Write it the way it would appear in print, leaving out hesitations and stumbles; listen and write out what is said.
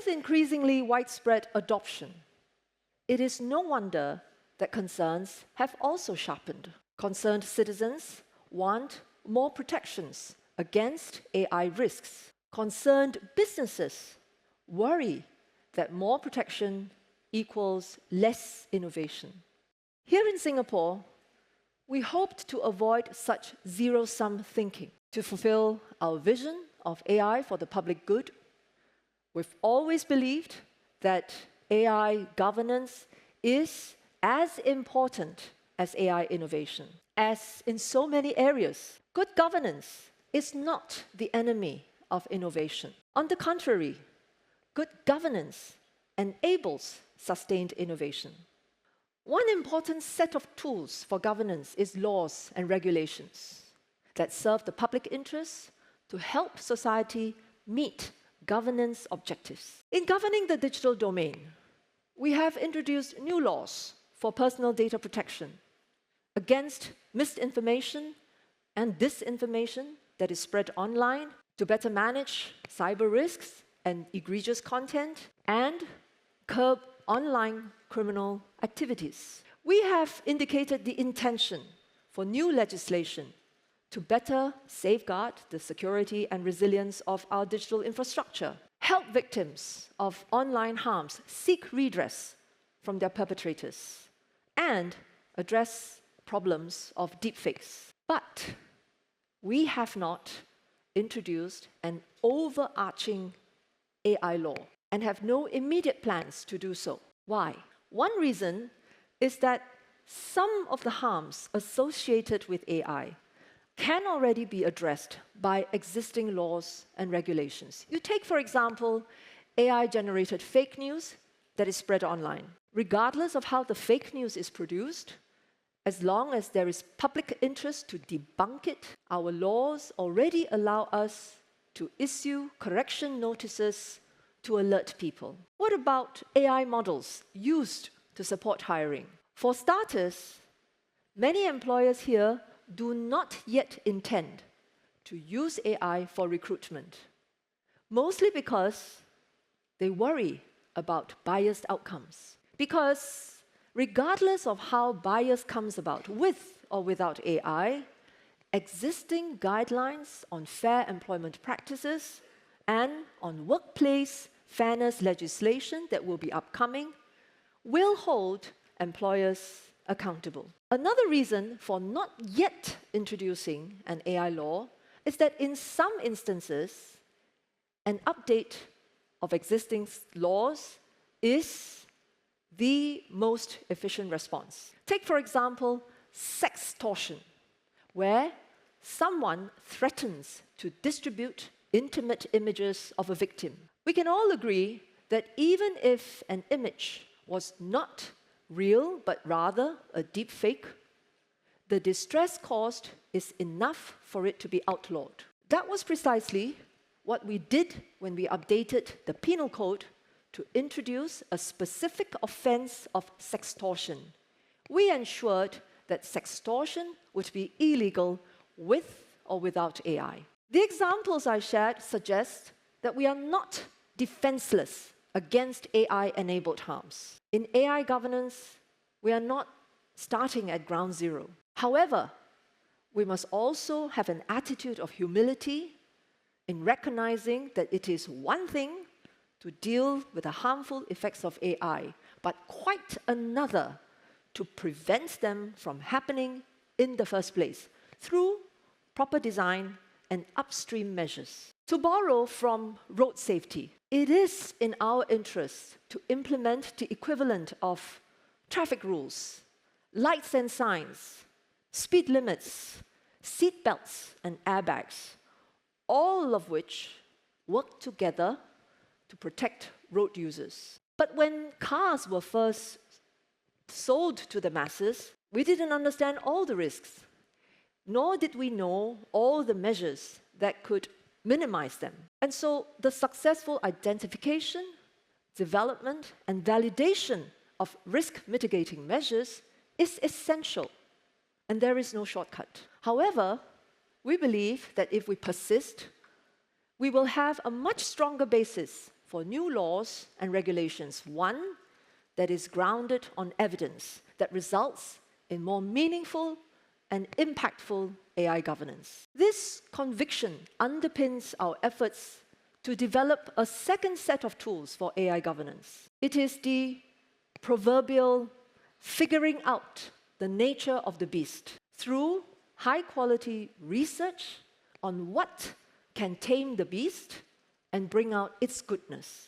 With increasingly widespread adoption, it is no wonder that concerns have also sharpened. Concerned citizens want more protections against AI risks. Concerned businesses worry that more protection equals less innovation. Here in Singapore, we hoped to avoid such zero-sum thinking. To fulfill our vision of AI for the public good, we've always believed that AI governance is as important as AI innovation. As in so many areas, good governance is not the enemy of innovation. On the contrary, good governance enables sustained innovation. One important set of tools for governance is laws and regulations that serve the public interest to help society meet governance objectives. In governing the digital domain, we have introduced new laws for personal data protection against misinformation and disinformation that is spread online, to better manage cyber risks and egregious content, and curb online criminal activities. We have indicated the intention for new legislation to better safeguard the security and resilience of our digital infrastructure, help victims of online harms seek redress from their perpetrators, and address problems of deepfakes. But we have not introduced an overarching AI law and have no immediate plans to do so. Why? One reason is that some of the harms associated with AI can already be addressed by existing laws and regulations. You take, for example, AI-generated fake news that is spread online. Regardless of how the fake news is produced, as long as there is public interest to debunk it, our laws already allow us to issue correction notices to alert people. What about AI models used to support hiring? For starters, many employers here do not yet intend to use AI for recruitment, mostly because they worry about biased outcomes. Because regardless of how bias comes about, with or without AI, existing guidelines on fair employment practices and on workplace fairness legislation that will be upcoming will hold employers accountable. Another reason for not yet introducing an AI law is that in some instances, an update of existing laws is the most efficient response. Take, for example, sextortion, where someone threatens to distribute intimate images of a victim. We can all agree that even if an image was not real, but rather a deep fake, the distress caused is enough for it to be outlawed. That was precisely what we did when we updated the penal code to introduce a specific offense of sextortion. We ensured that sextortion would be illegal with or without AI. The examples I shared suggest that we are not defenseless against AI-enabled harms. In AI governance, we are not starting at ground zero. However, we must also have an attitude of humility in recognizing that it is one thing to deal with the harmful effects of AI, but quite another to prevent them from happening in the first place through proper design and upstream measures. To borrow from road safety, it is in our interest to implement the equivalent of traffic rules, lights and signs, speed limits, seat belts and airbags, all of which work together to protect road users. But when cars were first sold to the masses, we didn't understand all the risks, nor did we know all the measures that could minimize them. And so the successful identification, development, and validation of risk mitigating measures is essential, and there is no shortcut. However, we believe that if we persist, we will have a much stronger basis for new laws and regulations, one that is grounded on evidence that results in more meaningful and impactful AI governance. This conviction underpins our efforts to develop a second set of tools for AI governance. It is the proverbial figuring out the nature of the beast through high-quality research on what can tame the beast and bring out its goodness.